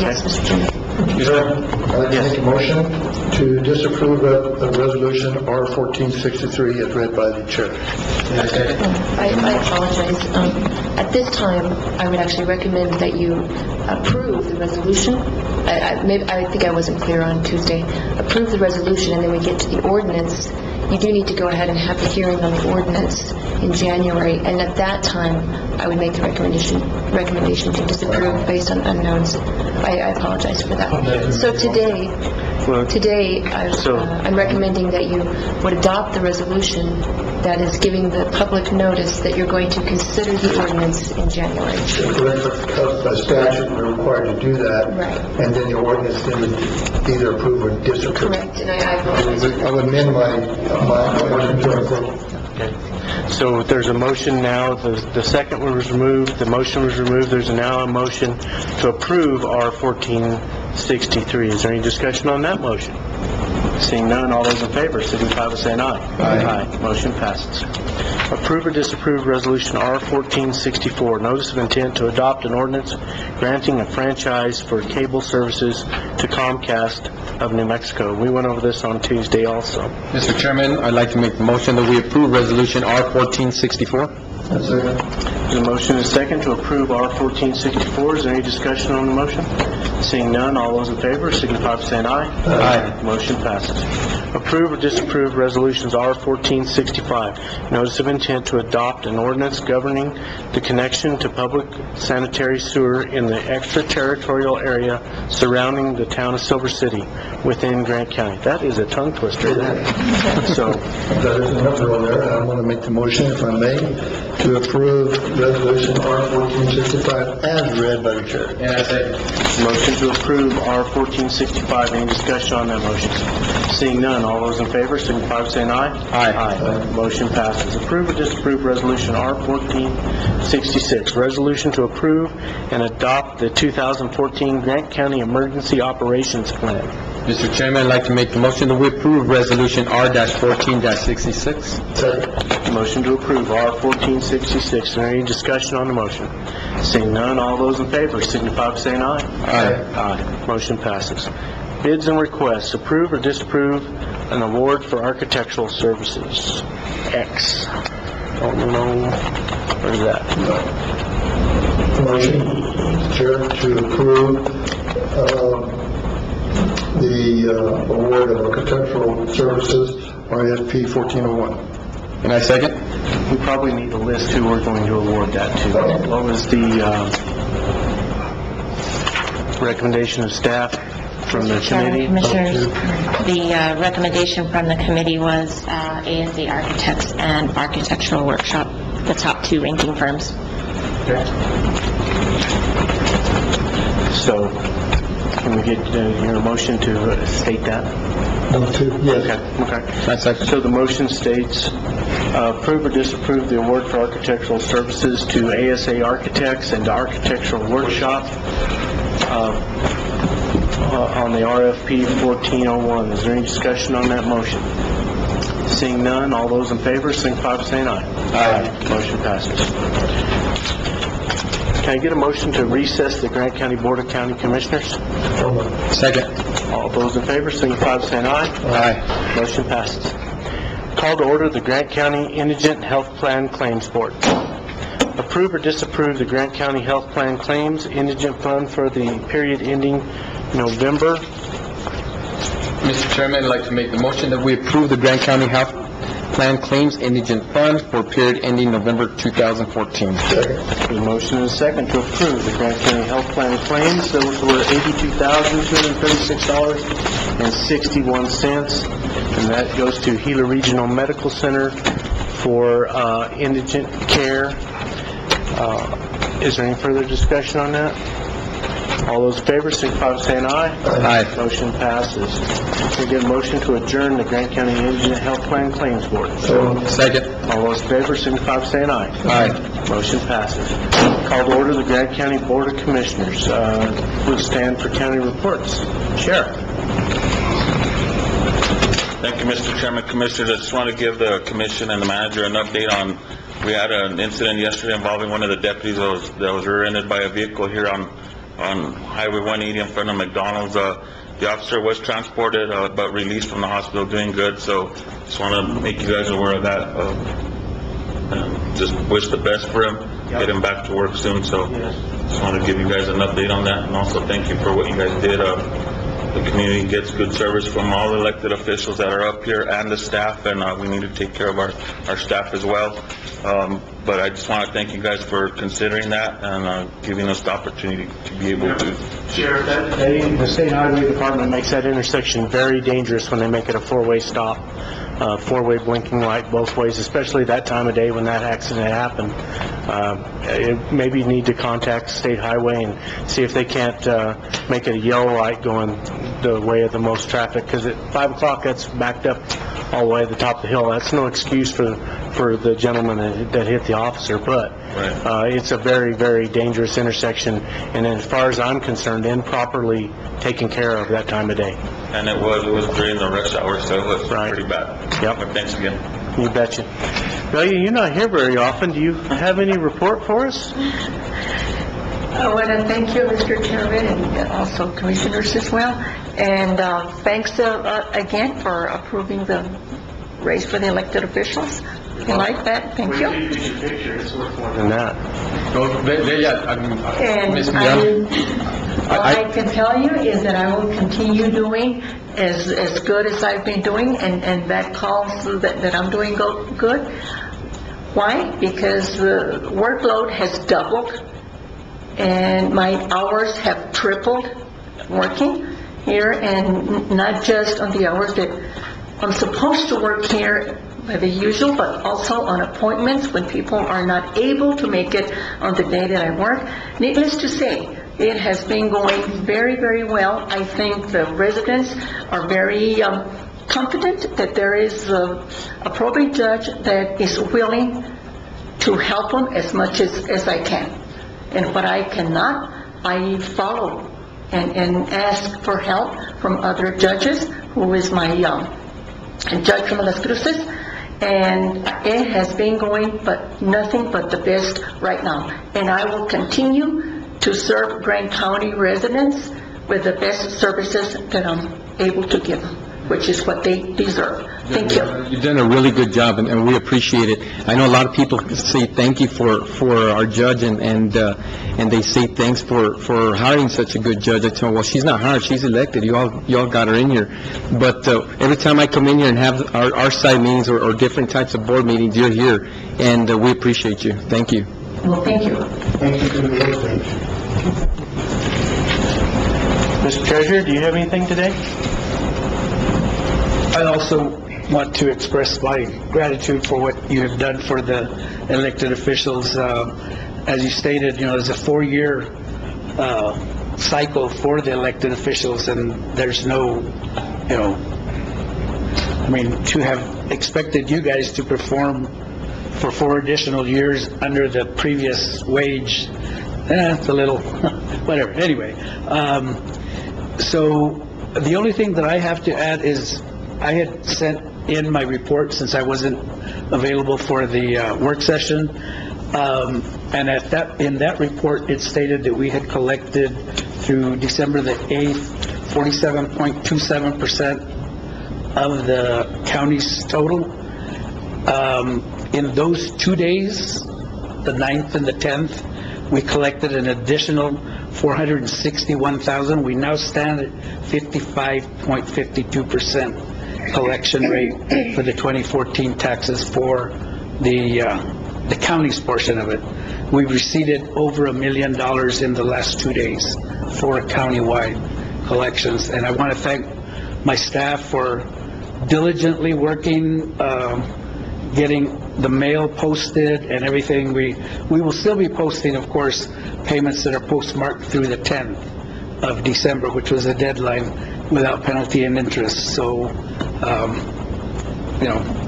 Yes, Mr. Chairman. Sir, I'd like to make a motion to disapprove of resolution R-1463 as read by the chair. I apologize. At this time, I would actually recommend that you approve the resolution. I think I wasn't clear on Tuesday. Approve the resolution, and then we get to the ordinance. You do need to go ahead and have the hearing on the ordinance in January, and at that time, I would make the recommendation to disapprove based on unknowns. I apologize for that. So today, I'm recommending that you would adopt the resolution that is giving the public notice that you're going to consider the ordinance in January. By statute, we're required to do that. Right. And then the ordinance then would either approve or disapprove. Correct, and I apologize. I would amend my motion to approve. So there's a motion now, the second one was removed, the motion was removed, there's now a motion to approve R-1463. Is there any discussion on that motion? Seeing none, all those in favor, signify by saying aye. Aye. Motion passes. Approve or disapprove resolution R-1464, notice of intent to adopt an ordinance granting a franchise for cable services to Comcast of New Mexico. We went over this on Tuesday also. Mr. Chairman, I'd like to make the motion that we approve resolution R-1464. There's a motion and a second to approve R-1464. Is there any discussion on the motion? Seeing none, all those in favor signify by saying aye. Aye. Motion passes. Approve or disapprove resolutions R-1465. Notice of intent to adopt an ordinance governing the connection to public sanitary sewer in the extraterritorial area surrounding the town of Silver City within Grant County. That is a tongue twister. So, There's a number on there, and I want to make the motion, if I may, to approve resolution R-1465 as read by the chair. And I say, motion to approve R-1465. Any discussion on that motion? Seeing none, all those in favor signify by saying aye. Aye. Motion passes. Approve or disapprove resolution R-1466. Resolution to approve and adopt the 2014 Grant County Emergency Operations Plan. Mr. Chairman, I'd like to make the motion that we approve resolution R-14-66. Motion to approve R-1466. Is there any discussion on the motion? Seeing none, all those in favor signify by saying aye. Aye. Motion passes. Bids and requests. Approve or disapprove an award for architectural services. X. Don't know. Where's that? Motion, Chair, to approve the award of architectural services, RFP 1401. And I second. We probably need to list who we're going to award that to. What was the recommendation of staff from the committee? Commissioners, the recommendation from the committee was ASA Architects and Architectural Workshop, the top two ranking firms. So, can we get your motion to state that? Number two, yes. Okay. That's second. So the motion states, approve or disapprove the award for architectural services to ASA Architects and to Architectural Workshop on the RFP 1401. Is there any discussion on that motion? Seeing none, all those in favor, signify by saying aye. Aye. Motion passes. Can I get a motion to recess the Grant County Board of County Commissioners? Second. All those in favor, signify by saying aye. Aye. Motion passes. Call to order the Grant County Indigent Health Plan Claims Board. Approve or disapprove the Grant County Health Plan Claims Indigent Fund for the period ending November. Mr. Chairman, I'd like to make the motion that we approve the Grant County Health Plan Claims Indigent Fund for period ending November 2014. The motion is second to approve the Grant County Health Plan claims. Those were $82,236.61, and that goes to Gila Regional Medical Center for indigent care. Is there any further discussion on that? All those in favor, signify by saying aye. Aye. Motion passes. We get a motion to adjourn the Grant County Indigent Health Plan Claims Board. Second. All those in favor, signify by saying aye. Aye. Motion passes. Call to order the Grant County Board of Commissioners. We'll stand for county reports. Sheriff. Thank you, Mr. Chairman. Commissioners, I just want to give the commission and the manager an update on, we had an incident yesterday involving one of the deputies that was rear-ended by a vehicle here on on Highway 180 in front of McDonald's. The officer was transported, but released from the hospital, doing good, so just want to make you guys aware of that. Just wish the best for him, get him back to work soon, so just want to give you guys an update on that, and also thank you for what you guys did. The community gets good service from all elected officials that are up here and the staff, and we need to take care of our staff as well. But I just want to thank you guys for considering that and giving us the opportunity to be able to. Sheriff, the State Highway Department makes that intersection very dangerous when they make it a four-way stop, four-way blinking light both ways, especially that time of day when that accident happened. Maybe you need to contact State Highway and see if they can't make it a yellow light going the way of the most traffic, because at 5 o'clock that's backed up all the way to the top of the hill. That's no excuse for the gentleman that hit the officer, but it's a very, very dangerous intersection, and as far as I'm concerned, improperly taken care of that time of day. And it was during the rush hour, so it was pretty bad. Yep. But thanks again. You betcha. Delia, you're not here very often. Do you have any report for us? I want to thank you, Mr. Chairman, and also commissioners as well. And thanks again for approving the raise for the elected officials. I like that. Thank you. It's worth more than that. And all I can tell you is that I will continue doing as good as I've been doing, and that calls that I'm doing good. Why? Because the workload has doubled, and my hours have tripled working here, and not just on the hours that I'm supposed to work here by the usual, but also on appointments when people are not able to make it on the day that I work. Needless to say, it has been going very, very well. I think the residents are very confident that there is a probate judge that is willing to help them as much as I can. And what I cannot, I follow and ask for help from other judges, who is my judge from Las Cruces. And it has been going, but nothing but the best right now. And I will continue to serve Grand County residents with the best services that I'm able to give them, which is what they deserve. Thank you. You've done a really good job, and we appreciate it. I know a lot of people say thank you for our judge, and they say thanks for hiring such a good judge. I tell them, well, she's not hired, she's elected. You all got her in here. But every time I come in here and have our side meetings or different types of board meetings, you're here, and we appreciate you. Thank you. Well, thank you. Thank you for the invitation. Mr. Treasurer, do you have anything today? I also want to express my gratitude for what you have done for the elected officials. As you stated, there's a 4-year cycle for the elected officials, and there's no, to have expected you guys to perform for 4 additional years under the previous wage, it's a little, whatever. Anyway, so the only thing that I have to add is I had sent in my report since I wasn't available for the work session, and in that report it stated that we had collected through December the 8th 47.27% of the county's total. In those 2 days, the 9th and the 10th, we collected an additional $461,000. We now stand at 55.52% collection rate for the 2014 taxes for the county's portion of it. We've received over $1 million in the last 2 days for countywide collections, and I want to thank my staff for diligently working, getting the mail posted and everything. We will still be posting, of course, payments that are postmarked through the 10th of December, which was a deadline, without penalty and interest. So,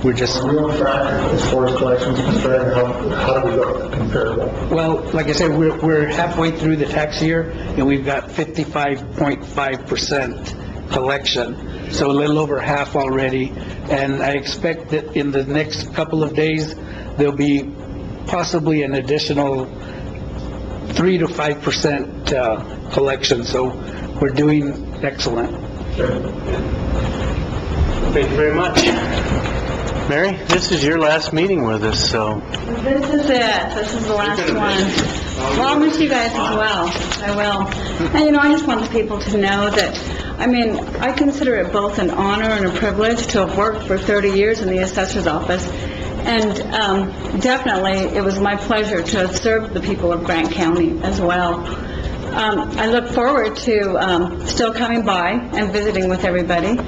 we're just... Are we on track as far as collections are concerned? How do we look comparable? Well, like I said, we're halfway through the tax year, and we've got 55.5% collection, so a little over half already. And I expect that in the next couple of days, there'll be possibly an additional 3 to 5% collection, so we're doing excellent. Thank you very much. Mary, this is your last meeting with us, so... This is it. This is the last one. Well, I'll miss you guys as well. I will. And, I just want the people to know that, I consider it both an honor and a privilege to have worked for 30 years in the assessor's office. And definitely, it was my pleasure to have served the people of Grant County as well. I look forward to still coming by and visiting with everybody.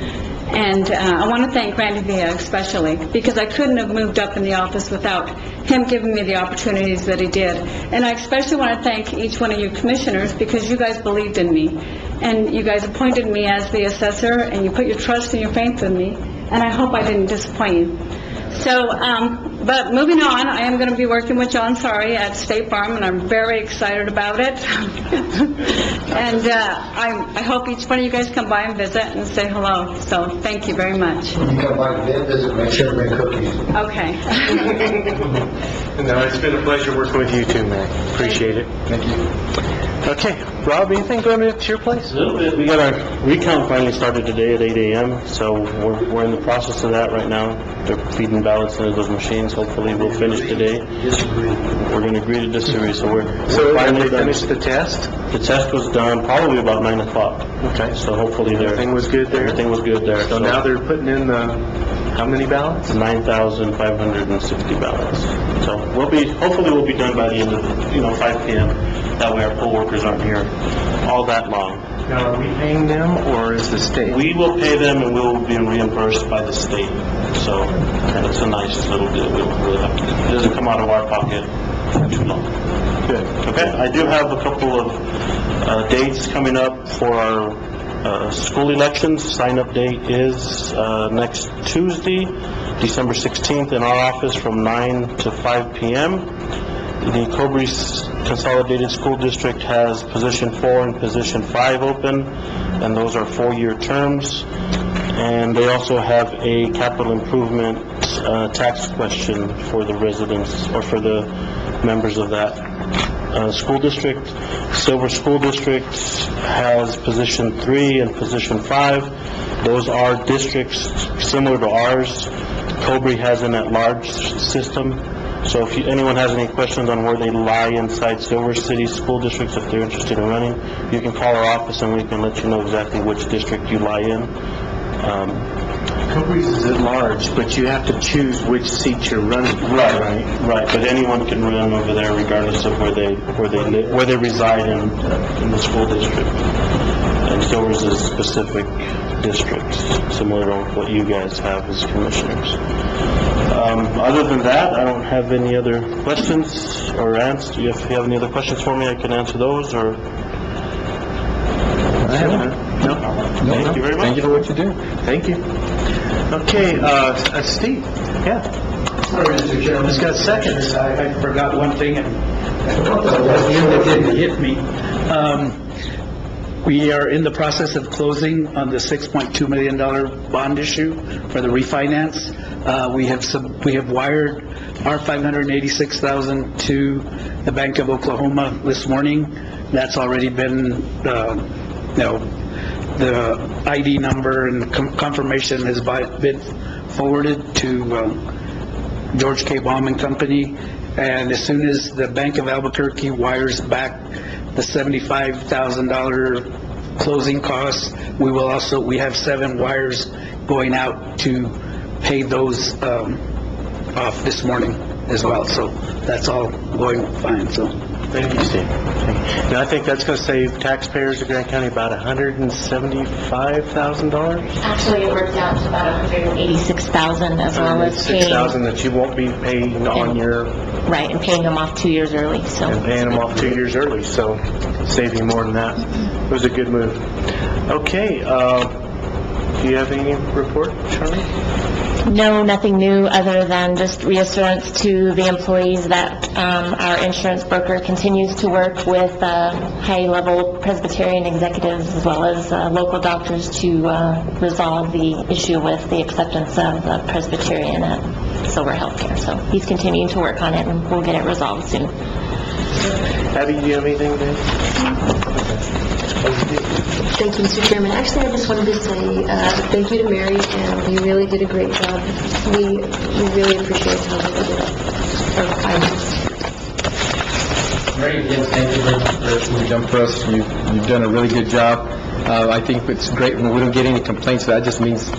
And I want to thank Randy Villa especially, because I couldn't have moved up in the office without him giving me the opportunities that he did. And I especially want to thank each one of you commissioners, because you guys believed in me. And you guys appointed me as the assessor, and you put your trust and your faith in me. And I hope I didn't disappoint you. So, but moving on, I am going to be working with John Sari at State Farm, and I'm very excited about it. And I hope each one of you guys come by and visit and say hello. So, thank you very much. When you come by and visit, make sure to bring cookies. Okay. No, it's been a pleasure working with you too, man. Appreciate it. Thank you. Okay, Rob, anything going to your place? A little bit. We got our recount finally started today at 8 a.m., so we're in the process of that right now. They're feeding ballots into those machines. Hopefully we'll finish today. We're going to agree to disagree, so we're finally finished the test? The test was done probably about 9 o'clock. Okay. So hopefully everything was good there? Everything was good there. So now they're putting in how many ballots? 9,560 ballots. So hopefully we'll be done by the end of, 5 p.m. That way our poll workers aren't here all that long. Now, are we paying them, or is the state? We will pay them, and we will be reimbursed by the state. So, and it's a nice little deal. We don't really have to, it doesn't come out of our pocket too long. Good. Okay, I do have a couple of dates coming up for our school elections. Sign-up date is next Tuesday, December 16th, in our office from 9 to 5 p.m. The Cobury Consolidated School District has position 4 and position 5 open, and those are 4-year terms. And they also have a capital improvement tax question for the residents, or for the members of that school district. Silver School District has position 3 and position 5. Those are districts similar to ours. Cobury has an at-large system. So if anyone has any questions on where they lie inside Silver City School Districts, if they're interested in running, you can call our office and we can let you know exactly which district you lie in. Cobury's is at large, but you have to choose which seat you're running. Right. But anyone can run over there regardless of where they reside in the school district. And Silver's is specific districts, similar to what you guys have as commissioners. Other than that, I don't have any other questions or answers. If you have any other questions for me, I can answer those, or... No. Thank you very much. Thank you for what you do. Thank you. Okay, Steve. Yeah. Sorry, Mr. Chairman. Just got seconds. I forgot one thing, and it didn't hit me. We are in the process of closing on the $6.2 million bond issue for the refinance. We have wired our $586,000 to the Bank of Oklahoma this morning. That's already been, the ID number and confirmation has been forwarded to George K. Baum and Company. And as soon as the Bank of Albuquerque wires back the $75,000 closing costs, we have 7 wires going out to pay those off this morning as well. So that's all going fine, so. Thank you, Steve. And I think that's going to save taxpayers of Grant County about $175,000? Actually, it worked out to about $186,000 as well as paying... $6,000 that you won't be paying on your... Right, and paying them off 2 years early, so... And paying them off 2 years early, so save you more than that. It was a good move. Okay, do you have any report, Charlie? No, nothing new other than just reassurance to the employees that our insurance broker continues to work with high-level Presbyterian executives as well as local doctors to resolve the issue with the acceptance of Presbyterian at Silver Healthcare. So he's continuing to work on it, and we'll get it resolved soon. Abby, do you have anything to Thank you, Mr. Chairman. Actually, I just wanted to say thank you to Mary, and you really did a great job. We really appreciate how you did it. Mary, again, thank you very much for everything you've done for us. You've done a really good job. I think it's great when we don't get any complaints. That just means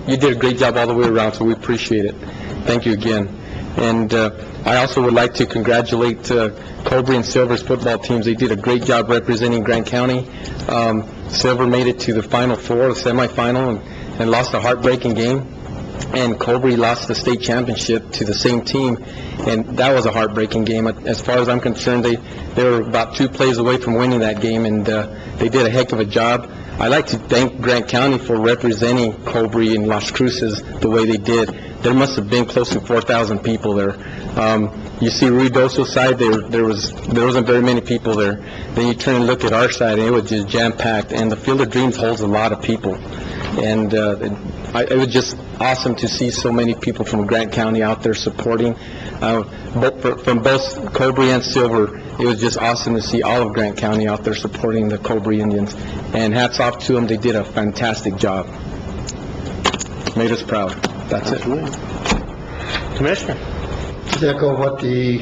you did a great job all the way around, so we appreciate it. Thank you again. And I also would like to congratulate Cobre and Silver's football teams. They did a great job representing Grant County. Silver made it to the Final Four, the semifinal, and lost a heartbreaking game. And Cobre lost the state championship to the same team, and that was a heartbreaking game. As far as I'm concerned, they were about 2 plays away from winning that game, and they did a heck of a job. I'd like to thank Grant County for representing Cobre and Las Cruces the way they did. There must have been close to 4,000 people there. You see Ruidoso's side, there wasn't very many people there. Then you turn and look at our side, and it was just jam-packed, and the Field of Dreams holds a lot of people. And it was just awesome to see so many people from Grant County out there supporting. From both Cobre and Silver, it was just awesome to see all of Grant County out there supporting the Cobre Indians. And hats off to them, they did a fantastic job. Made us proud. That's it. Commissioner? To echo what the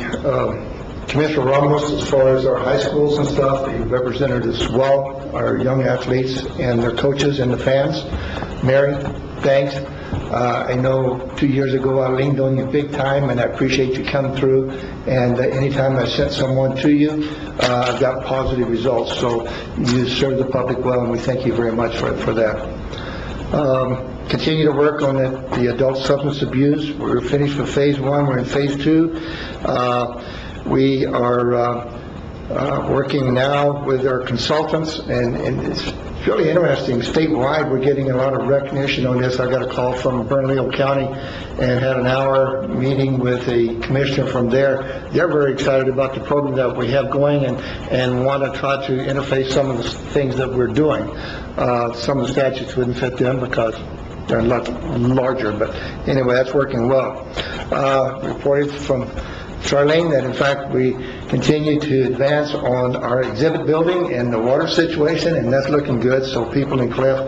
Commissioner Ramos, as far as our high schools and stuff, they represented us well, our young athletes and their coaches and the fans. Mary, thanks. I know 2 years ago I leaned on you big time, and I appreciate you coming through. And anytime I sent someone to you, I've got positive results. So you serve the public well, and we thank you very much for that. Continue to work on the adult substance abuse. We're finished with phase 1. We're in phase 2. We are working now with our consultants, and it's really interesting. Statewide, we're getting a lot of recognition on this. I got a call from Bernalillo County and had an hour meeting with a commissioner from there. They're very excited about the program that we have going and want to try to interface some of the things that we're doing. Some of the statutes wouldn't fit them because they're a lot larger, but anyway, that's working well. Reported from Charlene that in fact we continue to advance on our exhibit building and the water situation, and that's looking good. So people in Cliff,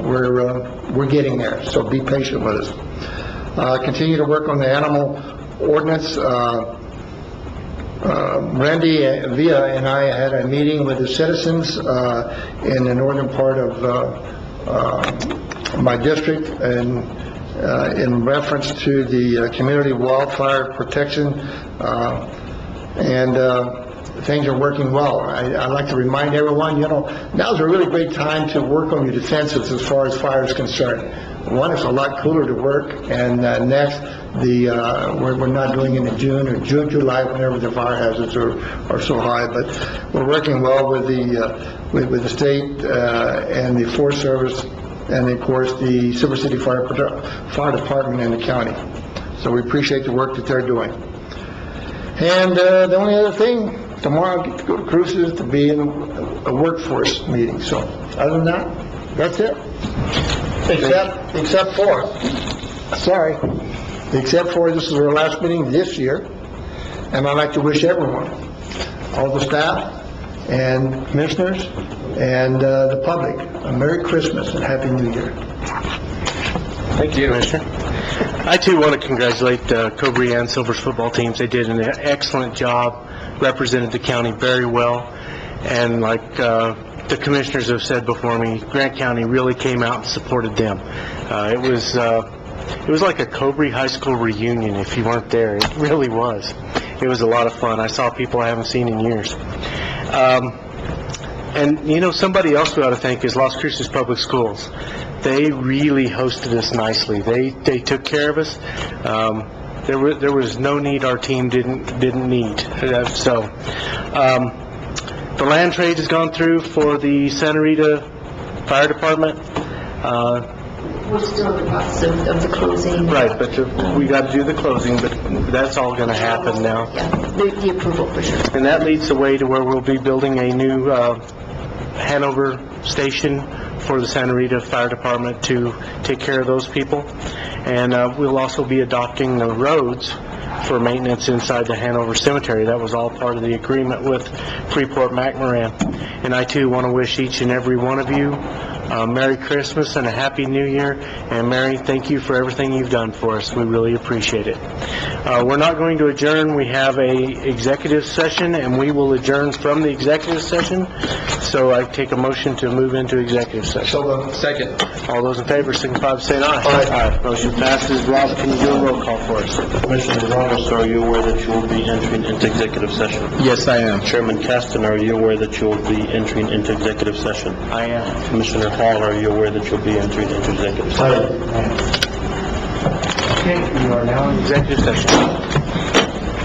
we're getting there. So be patient with us. Continue to work on the animal ordinance. Randy Villa and I had a meeting with the citizens in the northern part of my district, and in reference to the community wildfire protection, and things are working well. I'd like to remind everyone, now's a really great time to work on your defenses as far as fire is concerned. One, it's a lot cooler to work, and next, we're not doing it in June or July, whenever the fire hazards are so high. But we're working well with the state and the Forest Service, and of course the Silver City Fire Department and the county. So we appreciate the work that they're doing. And the only other thing, tomorrow I get to go to Cruces to be in a workforce meeting. So other than that, that's it. Except for this is our last meeting this year, and I'd like to wish everyone, all the staff and commissioners and the public, a Merry Christmas and Happy New Year. Thank you, Commissioner. I too want to congratulate Cobre and Silver's football teams. They did an excellent job, represented the county very well, and like the commissioners have said before me, Grant County really came out and supported them. It was like a Cobre High School reunion if you weren't there. It really was. It was a lot of fun. I saw people I haven't seen in years. And somebody else we ought to thank is Las Cruces Public Schools. They really hosted us nicely. They took care of us. There was no need our team didn't need. So the land trade has gone through for the Santa Rita Fire Department. We're still in the process of the closing. Right, but we got to do the closing, but that's all going to happen now. Yeah, the approval for sure. And that leads the way to where we'll be building a new Hanover station for the Santa Rita Fire Department to take care of those people. And we'll also be adopting the roads for maintenance inside the Hanover Cemetery. That was all part of the agreement with Freeport-McMoran. And I too want to wish each and every one of you Merry Christmas and a Happy New Year. And Mary, thank you for everything you've done for us. We really appreciate it. We're not going to adjourn. We have a executive session, and we will adjourn from the executive session. So I take a motion to move into executive session. Second. All those in favor, signify by saying aye. Aye. Motion passes. Rob, can you do a roll call for us? Commissioner Ramos, are you aware that you will be entering into executive session? Yes, I am. Chairman Caston, are you aware that you will be entering into executive session? I am. Commissioner Hall, are you aware that you'll be entering into executive session? Okay, we are now in executive session.